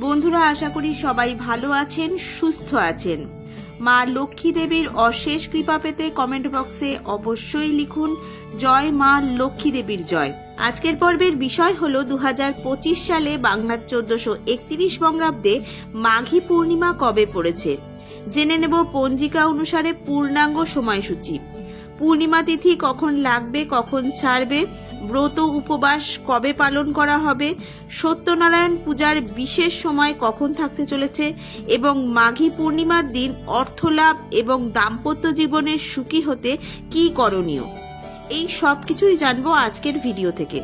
বন্ধুরা, আশা করি সবাই ভালো আছেন, সুস্থ আছেন। মা লক্ষ্মী দেবীর অশেষ কৃপা পেতে কমেন্ট বক্সে অবশ্যই লিখুন জয় মা লক্ষ্মী দেবীর জয়। আজকের পর্বের বিষয় হলো 2025 সালে বাংলার 1431 বঙ্গাব্দে মাঘী পূর্ণিমা কবে পড়েছে। জেনে নেব পঞ্জিকা অনুসারে পূর্ণাঙ্গ সময়সূচি। পূর্ণিমা তিথি কখন লাগবে, কখন ছাড়বে, ব্রত উপবাস কবে পালন করা হবে, সত্যনারায়ণ পূজার বিশেষ সময় কখন থাকতে চলেছে এবং মাঘী পূর্ণিমার দিন অর্থলাভ এবং দাম্পত্য জীবনের সুখী হতে কী করণীয়, এই সব কিছুই জানবো আজকের ভিডিও থেকে।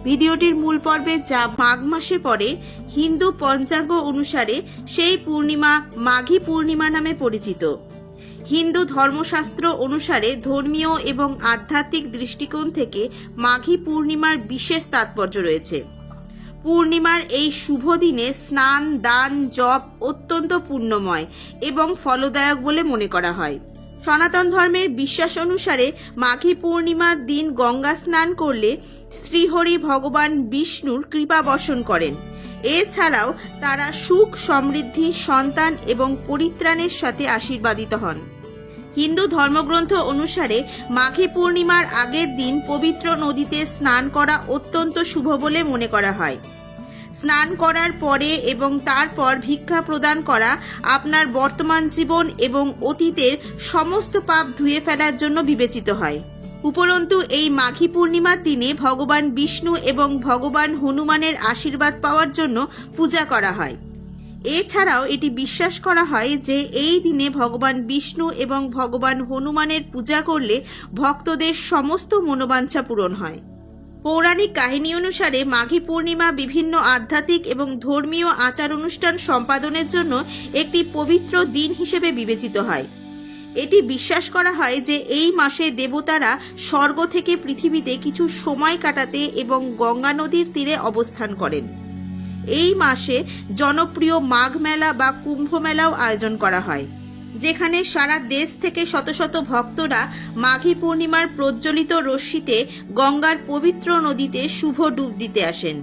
ভিডিওটির মূল পর্বে যা মাঘ মাসে পড়ে হিন্দু পঞ্চাঙ্গ অনুসারে সেই পূর্ণিমা মাঘী পূর্ণিমা নামে পরিচিত। হিন্দু ধর্মশাস্ত্র অনুসারে ধর্মীয় এবং আধ্যাত্মিক দৃষ্টিকোণ থেকে মাঘী পূর্ণিমার বিশেষ তাৎপর্য রয়েছে। পূর্ণিমার এই শুভ দিনে স্নান, দান, জপ অত্যন্ত পুণ্যময় এবং ফলদায়ক বলে মনে করা হয়। সনাতন ধর্মের বিশ্বাস অনুসারে মাঘী পূর্ণিমার দিন গঙ্গা স্নান করলে শ্রীহরি ভগবান বিষ্ণুর কৃপা বর্ষণ করেন। এছাড়াও তারা সুখ, সমৃদ্ধি, সন্তান এবং পরিত্রাণের সাথে আশীর্বাদিত হন। হিন্দু ধর্মগ্রন্থ অনুসারে মাঘী পূর্ণিমার আগের দিন পবিত্র নদীতে স্নান করা অত্যন্ত শুভ বলে মনে করা হয়। স্নান করার পরে এবং তারপর ভিক্ষা প্রদান করা আপনার বর্তমান জীবন এবং অতীতের সমস্ত পাপ ধুয়ে ফেলার জন্য বিবেচিত হয়। উপরন্তু এই মাঘী পূর্ণিমার দিনে ভগবান বিষ্ণু এবং ভগবান হনুমানের আশীর্বাদ পাওয়ার জন্য পূজা করা হয়। এছাড়াও এটি বিশ্বাস করা হয় যে এই দিনে ভগবান বিষ্ণু এবং ভগবান হনুমানের পূজা করলে ভক্তদের সমস্ত মনোবাঞ্ছা পূরণ হয়। পৌরাণিক কাহিনী অনুসারে মাঘী পূর্ণিমা বিভিন্ন আধ্যাত্মিক এবং ধর্মীয় আচার অনুষ্ঠান সম্পাদনের জন্য একটি পবিত্র দিন হিসেবে বিবেচিত হয়। এটি বিশ্বাস করা হয় যে এই মাসে দেবতারা স্বর্গ থেকে পৃথিবীতে কিছু সময় কাটাতে এবং গঙ্গা নদীর তীরে অবস্থান করেন। এই মাসে জনপ্রিয় মাঘ মেলা বা কুম্ভ মেলাও আয়োজন করা হয়, যেখানে সারা দেশ থেকে শত শত ভক্তরা মাঘী পূর্ণিমার প্রজ্বলিত রশ্মিতে গঙ্গার পবিত্র নদীতে শুভ ডুব দিতে আসেন।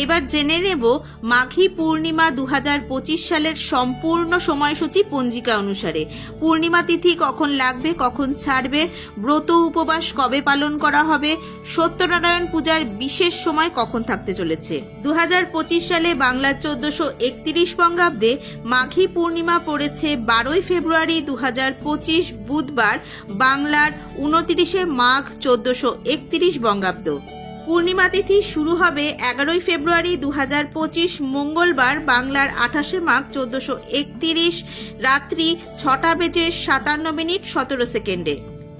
এবার জেনে নেব মাঘী পূর্ণিমা 2025 সালের সম্পূর্ণ সময়সূচি পঞ্জিকা অনুসারে। পূর্ণিমা তিথি কখন লাগবে, কখন ছাড়বে, ব্রত উপবাস কবে পালন করা হবে, সত্যনারায়ণ পূজার বিশেষ সময় কখন থাকতে চলেছে। 2025 সালে বাংলার 1431 বঙ্গাব্দে মাঘী পূর্ণিমা পড়েছে 12 ফেব্রুয়ারি 2025 বুধবার, বাংলার 29 মাঘ 1431 বঙ্গাব্দ। পূর্ণিমা তিথি শুরু হবে 11 ফেব্রুয়ারি 2025 মঙ্গলবার, বাংলার 28 মাঘ 1431 রাত্রি 6:57:17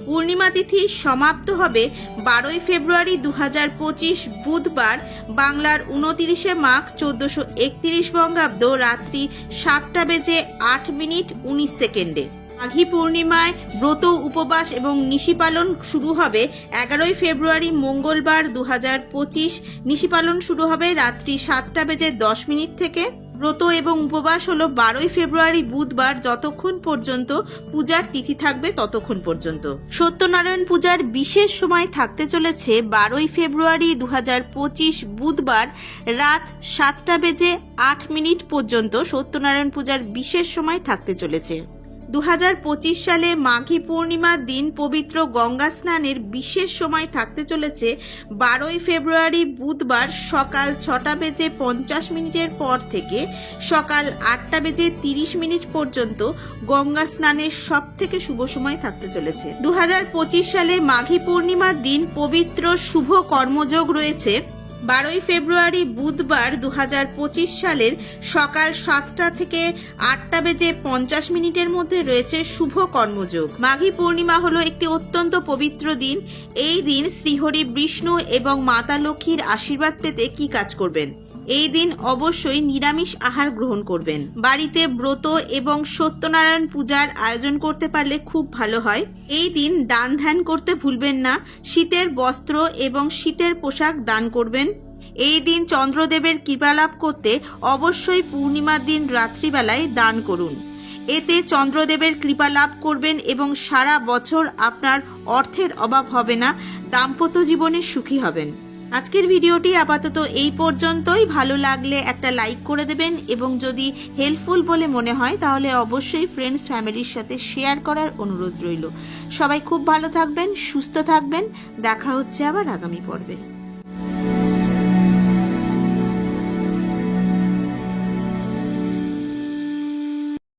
পূর্ণিমা তিথি সমাপ্ত হবে 12 ফেব্রুয়ারি 2025 বুধবার, বাংলার 29 মাঘ 1431 বঙ্গাব্দ রাত্রি 7:08:19 মাঘী পূর্ণিমায় ব্রত উপবাস এবং নিশি পালন শুরু হবে 11 ফেব্রুয়ারি মঙ্গলবার 2025। নিশি পালন শুরু হবে রাত্রি 7:10 থেকে। ব্রত এবং উপবাস হলো 12 ফেব্রুয়ারি বুধবার, যতক্ষণ পর্যন্ত পূজার তিথি থাকবে ততক্ষণ পর্যন্ত। সত্যনারায়ণ পূজার বিশেষ সময় থাকতে চলেছে 12 ফেব্রুয়ারি 2025 বুধবার রাত 7:08 পর্যন্ত। সত্যনারায়ণ পূজার বিশেষ সময় থাকতে চলেছে। 2025 সালে মাঘী পূর্ণিমার দিন পবিত্র গঙ্গা স্নানের বিশেষ সময় থাকতে চলেছে 12 ফেব্রুয়ারি বুধবার সকাল 6:50 পর থেকে সকাল 8:30 পর্যন্ত গঙ্গা স্নানের সব থেকে শুভ সময় থাকতে চলেছে। 2025 সালে মাঘী পূর্ণিমার দিন পবিত্র শুভ কর্মযোগ রয়েছে 12 ফেব্রুয়ারি বুধবার 2025 সালের সকাল 7টা থেকে 8:50 মধ্যে রয়েছে শুভ কর্মযোগ। মাঘী পূর্ণিমা হলো একটি অত্যন্ত পবিত্র দিন। এই দিন শ্রীহরি বিষ্ণু এবং মাতা লক্ষ্মীর আশীর্বাদ পেতে কি কাজ করবেন? এই দিন অবশ্যই নিরামিষ আহার গ্রহণ করবেন। বাড়িতে ব্রত এবং সত্যনারায়ণ পূজার আয়োজন করতে পারলে খুব ভালো হয়। এই দিন দান ধ্যান করতে ভুলবেন না। শীতের বস্ত্র এবং শীতের পোশাক দান করবেন। এই দিন চন্দ্রদেবের কৃপা লাভ করতে অবশ্যই পূর্ণিমার দিন রাত্রিবেলায় দান করুন। এতে চন্দ্রদেবের কৃপা লাভ করবেন এবং সারা বছর আপনার অর্থের অভাব হবে না, দাম্পত্য জীবনে সুখী হবেন। আজকের ভিডিওটি আপাতত এই পর্যন্তই। ভালো লাগলে একটা লাইক করে দেবেন এবং যদি হেল্পফুল বলে মনে হয় তাহলে অবশ্যই ফ্রেন্ডস ফ্যামিলির সাথে শেয়ার করার অনুরোধ রইল। সবাই খুব ভালো থাকবেন, সুস্থ থাকবেন। দেখা হচ্ছে আবার আগামী পর্বে।